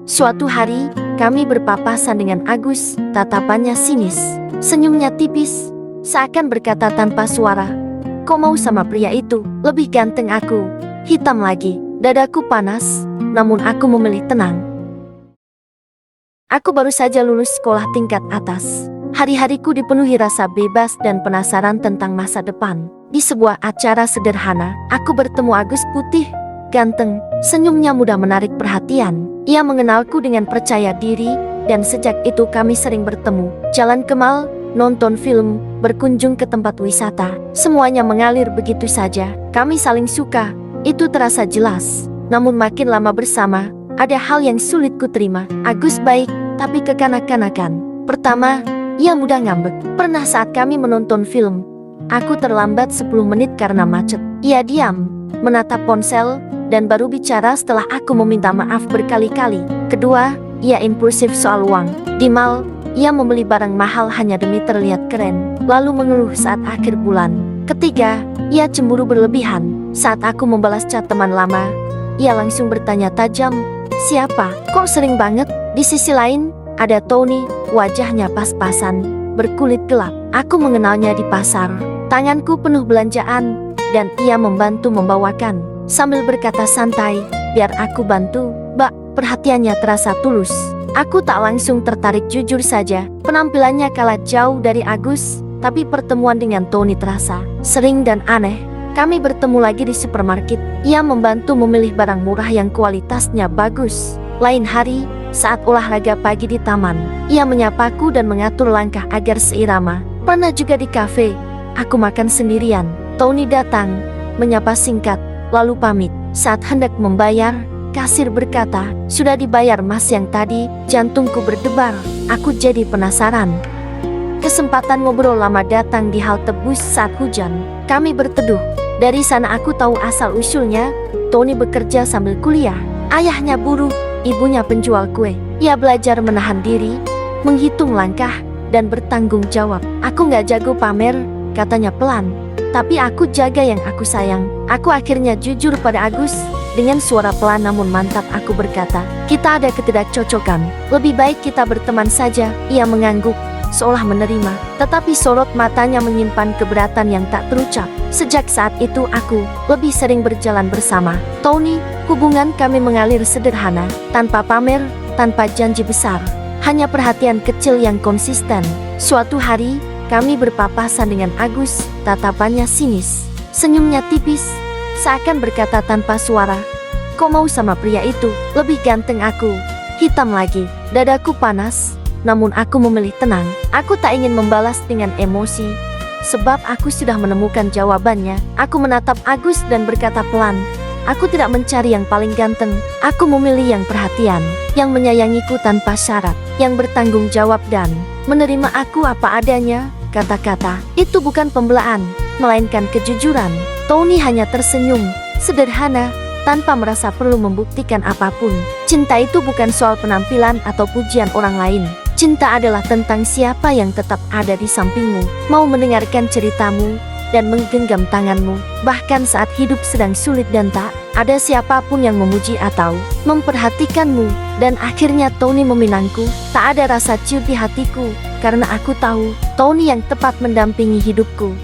Suatu hari, kami berpapasan dengan Agus, tatapannya sinis. Senyumnya tipis, seakan berkata tanpa suara, "Kau mau sama pria itu, lebih ganteng aku." Hitam lagi, dadaku panas, namun aku memilih tenang. Aku baru saja lulus sekolah tingkat atas. Hari-hariku dipenuhi rasa bebas dan penasaran tentang masa depan. Di sebuah acara sederhana, aku bertemu Agus putih, ganteng, senyumnya mudah menarik perhatian. Ia mengenalku dengan percaya diri, dan sejak itu kami sering bertemu. Jalan ke mall, nonton film, berkunjung ke tempat wisata. Semuanya mengalir begitu saja. Kami saling suka, itu terasa jelas. Namun makin lama bersama, ada hal yang sulit kuterima. Agus baik, tapi kekanak-kanakan. Pertama, ia mudah ngambek. Pernah saat kami menonton film, aku terlambat 10 menit karena macet. Ia diam, menatap ponsel, dan baru bicara setelah aku meminta maaf berkali-kali. Kedua, ia impulsif soal uang. Di mall, ia membeli barang mahal hanya demi terlihat keren, lalu mengeluh saat akhir bulan. Ketiga, ia cemburu berlebihan. Saat aku membalas chat teman lama, ia langsung bertanya tajam, "Siapa? Kok sering banget?" Di sisi lain, ada Tony, wajahnya pas-pasan, berkulit gelap. Aku mengenalnya di pasar. Tanganku penuh belanjaan, dan ia membantu membawakan. Sambil berkata santai, "Biar aku bantu, Mbak." Perhatiannya terasa tulus. Aku tak langsung tertarik, jujur saja. Penampilannya kalah jauh dari Agus, tapi pertemuan dengan Tony terasa sering dan aneh. Kami bertemu lagi di supermarket. Ia membantu memilih barang murah yang kualitasnya bagus. Lain hari, saat olahraga pagi di taman, ia menyapaku dan mengatur langkah agar seirama. Pernah juga di kafe, aku makan sendirian. Tony datang, menyapa singkat, lalu pamit. Saat hendak membayar, kasir berkata, "Sudah dibayar Mas yang tadi." Jantungku berdebar, aku jadi penasaran. Kesempatan ngobrol lama datang di halte bus saat hujan. Kami berteduh. Dari sana aku tahu asal-usulnya. Tony bekerja sambil kuliah. Ayahnya buruh, ibunya penjual kue. Ia belajar menahan diri, menghitung langkah, dan bertanggung jawab. "Aku gak jago pamer," katanya pelan. "Tapi aku jaga yang aku sayang." Aku akhirnya jujur pada Agus. Dengan suara pelan namun mantap aku berkata, "Kita ada ketidakcocokan. Lebih baik kita berteman saja." Ia mengangguk, seolah menerima, tetapi sorot matanya menyimpan keberatan yang tak terucap. Sejak saat itu aku lebih sering berjalan bersama Tony. Hubungan kami mengalir sederhana, tanpa pamer, tanpa janji besar. Hanya perhatian kecil yang konsisten. Suatu hari, kami berpapasan dengan Agus, tatapannya sinis. Senyumnya tipis, seakan berkata tanpa suara, "Kau mau sama pria itu, lebih ganteng aku." Hitam lagi, dadaku panas, namun aku memilih tenang. Aku tak ingin membalas dengan emosi, sebab aku sudah menemukan jawabannya. Aku menatap Agus dan berkata pelan, "Aku tidak mencari yang paling ganteng. Aku memilih yang perhatian, yang menyayangiku tanpa syarat, yang bertanggung jawab dan menerima aku apa adanya." Kata-kata itu bukan pembelaan, melainkan kejujuran. Tony hanya tersenyum, sederhana, tanpa merasa perlu membuktikan apapun. Cinta itu bukan soal penampilan atau pujian orang lain. Cinta adalah tentang siapa yang tetap ada di sampingmu, mau mendengarkan ceritamu, dan menggenggam tanganmu, bahkan saat hidup sedang sulit dan tak ada siapapun yang memuji atau memperhatikanmu. Dan akhirnya Tony meminangku. Tak ada rasa ciut di hatiku, karena aku tahu Tony yang tepat mendampingi hidupku.